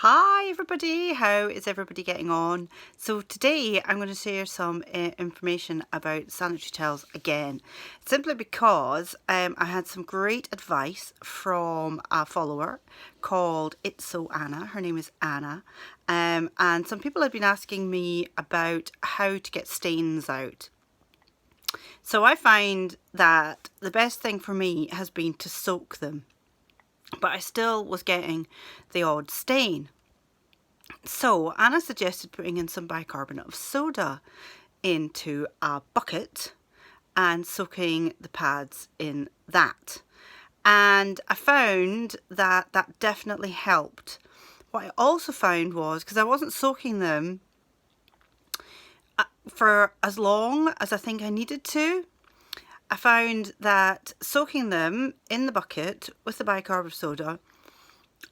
Hi everybody, how is everybody getting on? So today I'm going to share some information about sanitary towels again, simply because I had some great advice from a follower called It's So Anna. Her name is Anna, and some people have been asking me about how to get stains out. So I find that the best thing for me has been to soak them, but I still was getting the odd stain. So Anna suggested putting in some bicarbonate of soda into a bucket and soaking the pads in that. And I found that that definitely helped. What I also found was, because I wasn't soaking them for as long as I think I needed to, I found that soaking them in the bucket with the bicarb of soda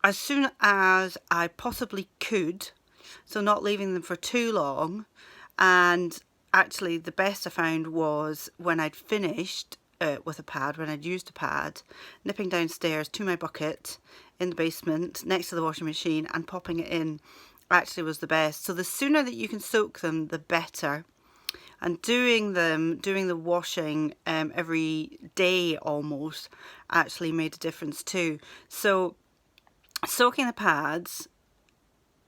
as soon as I possibly could, so not leaving them for too long. And actually the best I found was when I'd finished with a pad, when I'd used a pad, nipping downstairs to my bucket in the basement next to the washing machine and popping it in actually was the best. So the sooner that you can soak them, the better. And doing the washing every day almost actually made a difference too. So soaking the pads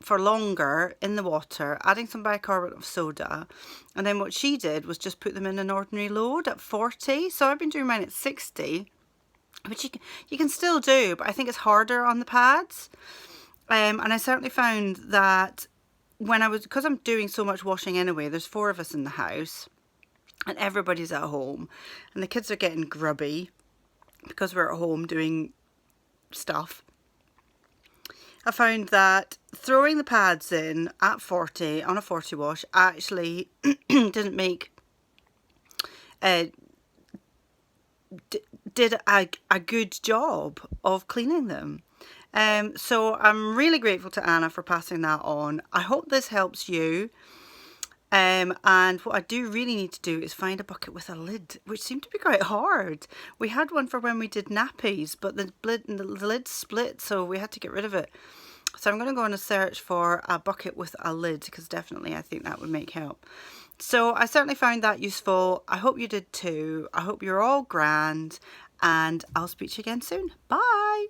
for longer in the water, adding some bicarbonate of soda, and then what she did was just put them in an ordinary load at 40. So I've been doing mine at 60, which you can still do, but I think it's harder on the pads. And I certainly found that because I'm doing so much washing anyway, there's 4 of us in the house and everybody's at home and the kids are getting grubby because we're at home doing stuff. I found that throwing the pads in at 40 on a 40 wash actually didn't make did a good job of cleaning them. So I'm really grateful to Anna for passing that on. I hope this helps you. And what I do really need to do is find a bucket with a lid, which seemed to be quite hard. We had one for when we did nappies, but the lid split, so we had to get rid of it. So I'm going to go on a search for a bucket with a lid, because definitely I think that would make help. So I certainly found that useful. I hope you did too. I hope you're all grand, and I'll speak to you again soon. Bye!